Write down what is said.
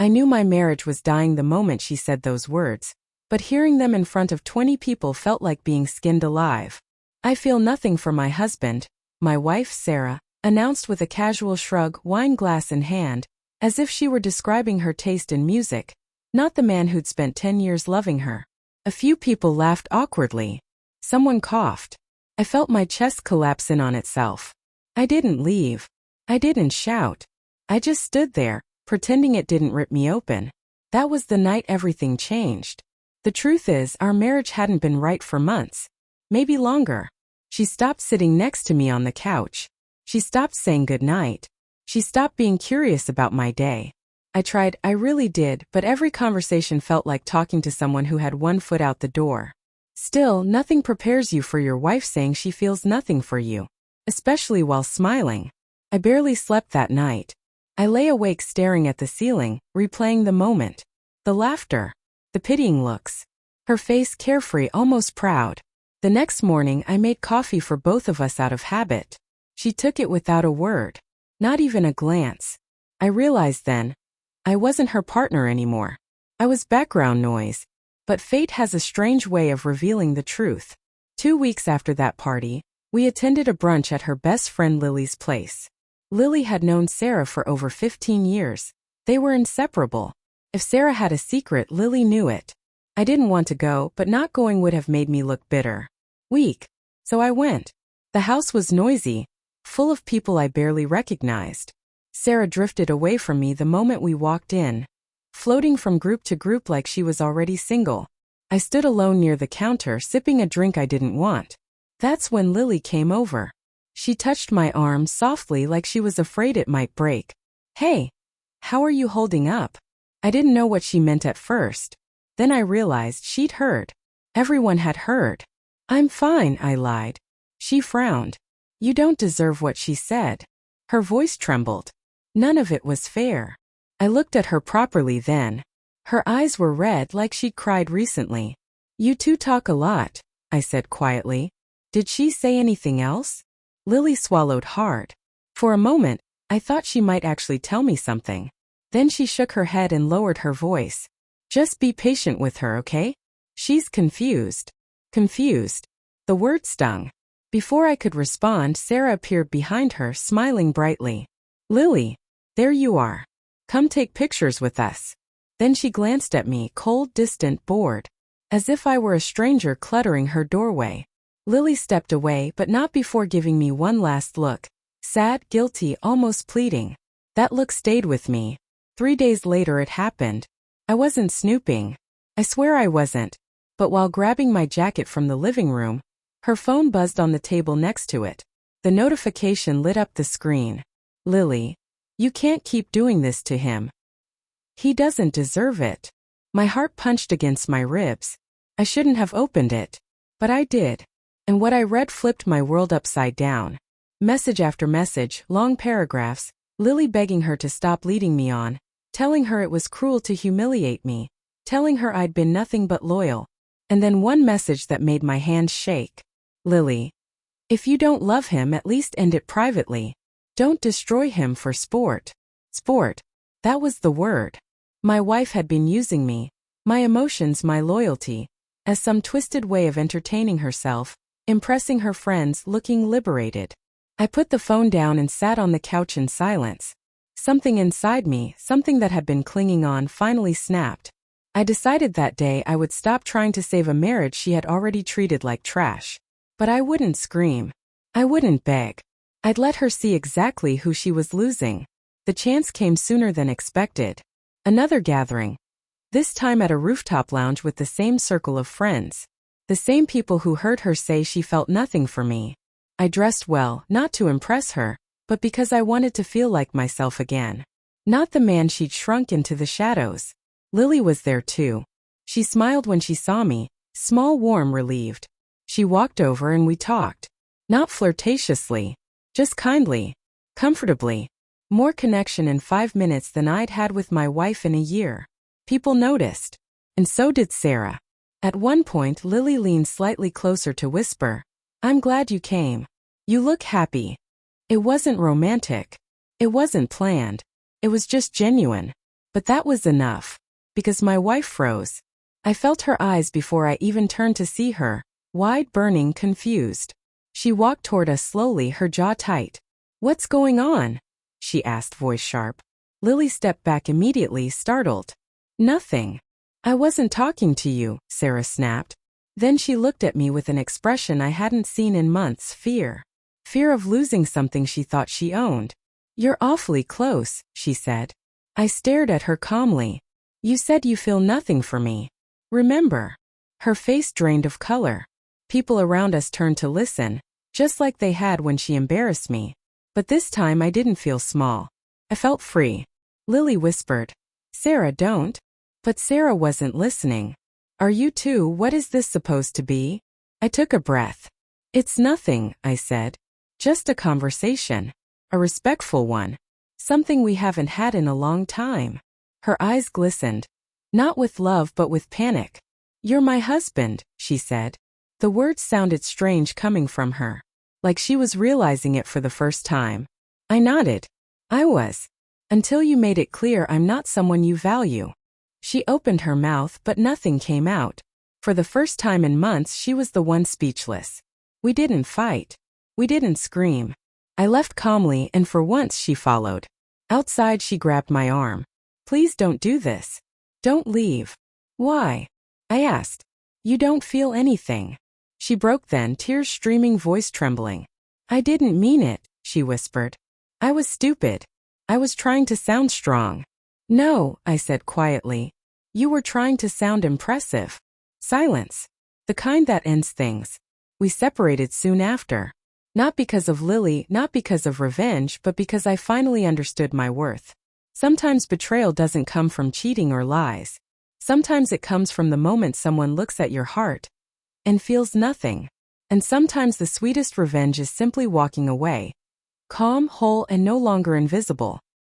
I knew my marriage was dying the moment she said those words, but hearing them in front of 20 people felt like being skinned alive. I feel nothing for my husband, my wife Sarah announced with a casual shrug, wine glass in hand, as if she were describing her taste in music, not the man who'd spent 10 years loving her. A few people laughed awkwardly. Someone coughed. I felt my chest collapse in on itself. I didn't leave. I didn't shout. I just stood there, pretending it didn't rip me open. That was the night everything changed. The truth is, our marriage hadn't been right for months. Maybe longer. She stopped sitting next to me on the couch. She stopped saying goodnight. She stopped being curious about my day. I really did, but every conversation felt like talking to someone who had one foot out the door. Still, nothing prepares you for your wife saying she feels nothing for you, especially while smiling. I barely slept that night. I lay awake staring at the ceiling, replaying the moment. The laughter. The pitying looks. Her face carefree, almost proud. The next morning I made coffee for both of us out of habit. She took it without a word. Not even a glance. I realized then, I wasn't her partner anymore. I was background noise. But fate has a strange way of revealing the truth. 2 weeks after that party, we attended a brunch at her best friend Lily's place. Lily had known Sarah for over 15 years. They were inseparable. If Sarah had a secret, Lily knew it. I didn't want to go, but not going would have made me look bitter. Weak. So I went. The house was noisy, full of people I barely recognized. Sarah drifted away from me the moment we walked in, floating from group to group like she was already single. I stood alone near the counter sipping a drink I didn't want. That's when Lily came over. She touched my arm softly like she was afraid it might break. Hey, how are you holding up? I didn't know what she meant at first. Then I realized she'd heard. Everyone had heard. I'm fine, I lied. She frowned. You don't deserve what she said. Her voice trembled. None of it was fair. I looked at her properly then. Her eyes were red like she'd cried recently. You two talk a lot, I said quietly. Did she say anything else? Lily swallowed hard. For a moment, I thought she might actually tell me something. Then she shook her head and lowered her voice. Just be patient with her, okay? She's confused. Confused. The word stung. Before I could respond, Sarah appeared behind her, smiling brightly. Lily, there you are. Come take pictures with us. Then she glanced at me, cold, distant, bored. As if I were a stranger cluttering her doorway. Lily stepped away, but not before giving me one last look. Sad, guilty, almost pleading. That look stayed with me. 3 days later it happened. I wasn't snooping. I swear I wasn't. But while grabbing my jacket from the living room, her phone buzzed on the table next to it. The notification lit up the screen. Lily, you can't keep doing this to him. He doesn't deserve it. My heart punched against my ribs. I shouldn't have opened it. But I did. And what I read flipped my world upside down. Message after message, long paragraphs, Lily begging her to stop leading me on, telling her it was cruel to humiliate me, telling her I'd been nothing but loyal. And then one message that made my hands shake. Lily, if you don't love him, at least end it privately. Don't destroy him for sport. Sport. That was the word. My wife had been using me, my emotions, my loyalty, as some twisted way of entertaining herself, impressing her friends, looking liberated. I put the phone down and sat on the couch in silence. Something inside me, something that had been clinging on, finally snapped. I decided that day I would stop trying to save a marriage she had already treated like trash. But I wouldn't scream. I wouldn't beg. I'd let her see exactly who she was losing. The chance came sooner than expected. Another gathering. This time at a rooftop lounge with the same circle of friends. The same people who heard her say she felt nothing for me. I dressed well, not to impress her, but because I wanted to feel like myself again. Not the man she'd shrunk into the shadows. Lily was there too. She smiled when she saw me, small, warm, relieved. She walked over and we talked. Not flirtatiously. Just kindly. Comfortably. More connection in 5 minutes than I'd had with my wife in a year. People noticed. And so did Sarah. At one point Lily leaned slightly closer to whisper, I'm glad you came. You look happy. It wasn't romantic. It wasn't planned. It was just genuine. But that was enough. Because my wife froze. I felt her eyes before I even turned to see her, wide, burning, confused. She walked toward us slowly, her jaw tight. "What's going on?" she asked, voice sharp. Lily stepped back immediately, startled. "Nothing. I wasn't talking to you," Sarah snapped. Then she looked at me with an expression I hadn't seen in months, fear. Fear of losing something she thought she owned. "You're awfully close," she said. I stared at her calmly. "You said you feel nothing for me. Remember?" Her face drained of color. People around us turned to listen, just like they had when she embarrassed me. But this time I didn't feel small. I felt free. Lily whispered, "Sarah, don't." But Sarah wasn't listening. "Are you too? What is this supposed to be?" I took a breath. "It's nothing," I said. "Just a conversation. A respectful one. Something we haven't had in a long time." Her eyes glistened. Not with love but with panic. "You're my husband," she said. The words sounded strange coming from her. Like she was realizing it for the first time. I nodded. "I was. Until you made it clear I'm not someone you value." She opened her mouth but nothing came out. For the first time in months she was the one speechless. We didn't fight. We didn't scream. I left calmly and for once she followed. Outside she grabbed my arm. "Please don't do this. Don't leave." "Why?" I asked. "You don't feel anything." She broke then, tears streaming, voice trembling. "I didn't mean it," she whispered. "I was stupid. I was trying to sound strong." "No," I said quietly. "You were trying to sound impressive." Silence. The kind that ends things. We separated soon after. Not because of Lily, not because of revenge, but because I finally understood my worth. Sometimes betrayal doesn't come from cheating or lies. Sometimes it comes from the moment someone looks at your heart and feels nothing. And sometimes the sweetest revenge is simply walking away. Calm, whole, and no longer invisible.